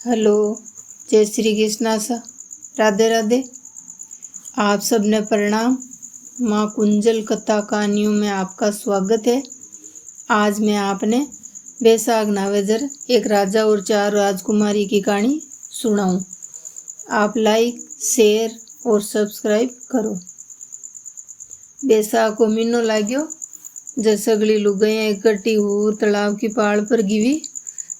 Hello, जय श्री कृष्णा सा, राधे राधे। आप सबने प्रणाम। माँ कुंजल कथा कहानियों में आपका स्वागत है। आज मैं आपने बैसाख नावेजर एक राजा और 4 राजकुमारी की कहानी सुनाऊं। आप लाइक, शेयर और सब्सक्राइब करो। बैसाख को महीनो लाग्यो, जब सगली लुगाइयां इकट्ठी हो तालाब की पाड़ पर गिवी।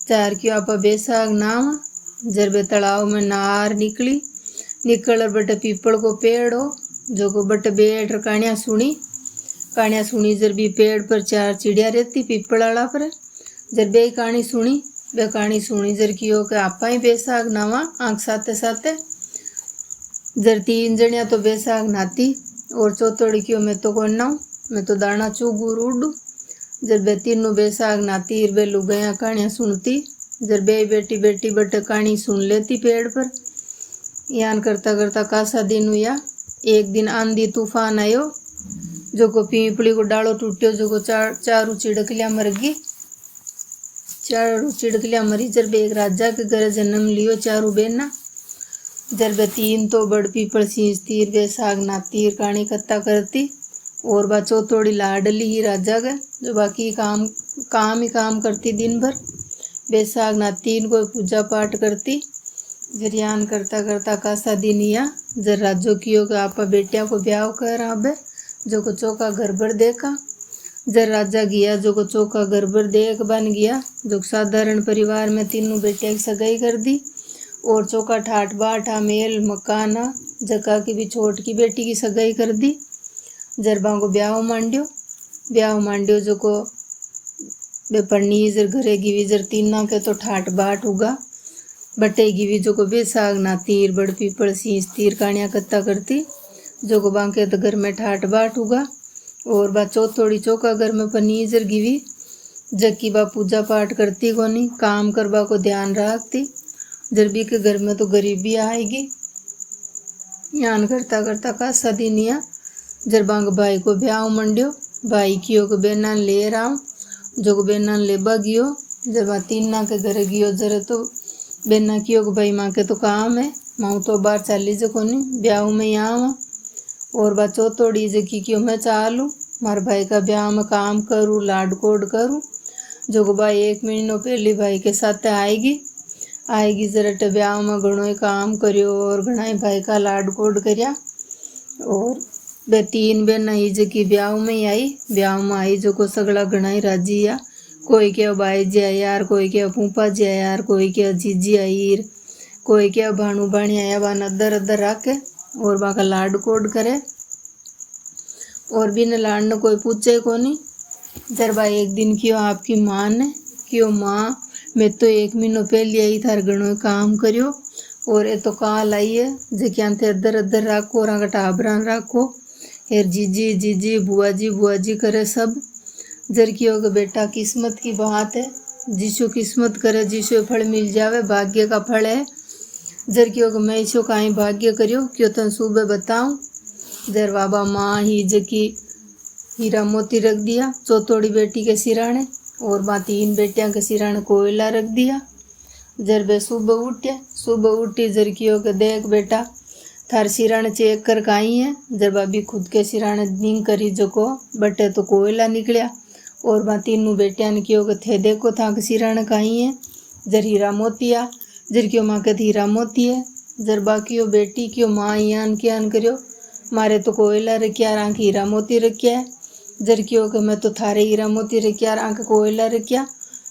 4 की आपा बैसाख नाम जर बे तालाब में नार निकल बटे पीपल को पेड़ हो जो को बटे बैठ कहानियां सुनी जर भी पेड़ पर 4 चिड़िया रहती पीपल वाला पर। जर बे कहानी सुनी जर की हो के आपा ही बैसाख नावा आंख साथे साथे। जर 3 जनिया तो बैसाख नाती और चौथोड़ी की मैं तो कौन नाऊ, मैं तो दाना चुगूर उडू। जर बे तीनों बैसाख नाती बे लुगाइया कहानियां सुनती। जर बे बेटी बटे कहानी सुन लेती पेड़ पर। यान करता करता कासा दिन हुआ। एक दिन आंधी तूफान आयो जो को पीपली को डालो टूट्यो जो को चारू चिड़कलियां मर गई। चारू चिड़कलियां मरी। जर बे एक राजा के घर जन्म लियो चारू बेना। जर बे 3 तो बड़ पीपल सींचती बैसाख नाती कहानी कत्ता करती और बा चौथोड़ी लाडली ही राजा के जो बाकी काम ही काम करती दिन भर। बैसाख नाती को पूजा पाठ करती। जरियान करता करता कासा दिन या जर राजो कियो के आपा बेटिया को ब्याह कर आबे जो को चौका घर भर देखा। जर राजा गया जो को चौका घर भर देख बन गया जो साधारण परिवार में तीनों बेटिया की सगाई कर दी और चौका ठाट बाठा मेल मकाना जका की भी छोट की बेटी की सगाई कर दी। जरबा को ब्याह मांड्यो जो को बेपरनी जर घरे गिवी जर तीना के तो ठाट बाट होगा बटे गिवी जो को बैसाख नातीर बड़ पीपल सींच तीर कहानियां कत्ता करती जो को बांके तो घर में ठाट बाट होगा। और बा चौथोड़ी चौका घर में पनीजर गिवी जकी बा पूजा पाठ करती कोनी काम करबा को ध्यान रखती। जरबी के घर में तो गरीबी आएगी। यान करता करता कासा दिन या जर बांग भाई को ब्याह मंड्यो। भाई कियो को बेना ले रहा जो को बेना लेबा गियो। जब तीना के घर गियो जरे तो बेना कियो को भाई माँ के तो काम है माँ तो बाहर चाली जो कोनी ब्याह में यहाँ और बा चौथोड़ी जकी कियो मैं चालू मार भाई का ब्याह में काम करूँ लाड कोड करूँ जो को भाई 1 महीनों पहले भाई के साथ आएगी जरा ब्याह में घणो ही काम करियो और घना ही भाई का लाड कोड करिया। और बे 3 बहना ही जकी ब्याह में आई जो को सगला घना ही राजी या कोई के भाई जी आया यार कोई के फूफा जी आया यार कोई के जीजी आई कोई के भाणु भाणी आया बा अदर अदर रखे और बा का लाड कोड करे और बिन लाड ने कोई पूछे कोनी। जर बा एक दिन क्यों आपकी माँ ने क्यों माँ मैं तो 1 महीनों पहले आई थार घणो काम करियो और ये तो काल आई है जकिया थे अदर अदर राखो और टाबरा राखो हेर जीजी बुआ जी करे सब। जर की होगा बेटा किस्मत की बात है जिसो किस्मत करे जिसो फल मिल जावे भाग्य का फल है। जर की होगा मैं इसो काई भाग्य करियो क्यों तन सुबह बताऊं। जर बाबा माँ ही जकी हीरा मोती रख दिया चौथोड़ी बेटी के सिराने और बा 3 बेटियां के सिराने कोयला रख दिया। जर बे सुबह उठी जर की होगा देख बेटा थार सिराने चेक कर काई है। जर बाबी खुद के सिराने नींग करी जो को बटे तो कोयला निकलिया और बा 3 बेटिया ने क्यों थे देखो था के सिराने काई है। जर हीरा मोतिया जर क्यों माँ के हीरा मोती है। जर बाकी बेटी क्यों माँ यान क्यान करियो मारे तो कोयला रखिया आंख हीरा मोती रखिया है। जर क्यों के मैं तो थारे हीरा मोती रखिया आंख कोयला रखिया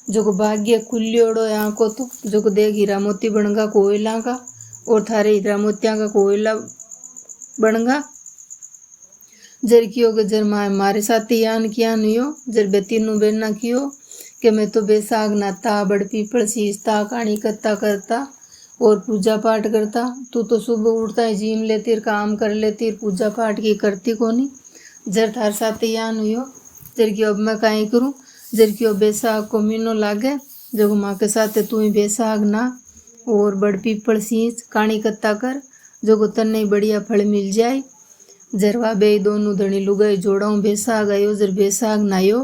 जो को भाग्य खुल्योड़ो आंखों तो जो को देख हीरा मोती बनगा कोयला का और थारे हीरा मोतिया का कोयला बनगा। जर कियो के जर मारे साथ यान किया नियो जर बे 3 बेना कियो कि मैं तो बैसाख नाता बड़ पीपल सींचता कहानी कत्ता करता और पूजा पाठ करता। तू तो सुबह उठता है जिम लेती काम कर लेती पूजा पाठ की करती कोनी। जर थार साथ यान हुयो जर की अब मैं काई करूँ। जर की बैसाख को महीनो लागे जो माँ के साथ तू ही बैसाख ना और बड़ पीपल सींच कहानी कत्ता कर जो को तन्ने ही बढ़िया फल मिल जाए। जरवा बे दोनों धनी लुगाई जोड़ाऊं बैसाख आयो जर बैसाख नायो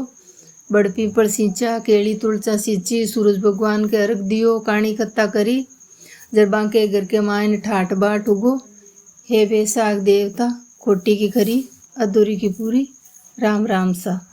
बड़ पीपल सींचा केली तुलसा सींची सूरज भगवान के अर्घ दियो कहानी कत्ता करी जर बांके घर के मायने ठाट बाट उगो। हे बैसाख देवता, खोटी की खरी अधूरी की पूरी। राम राम सा।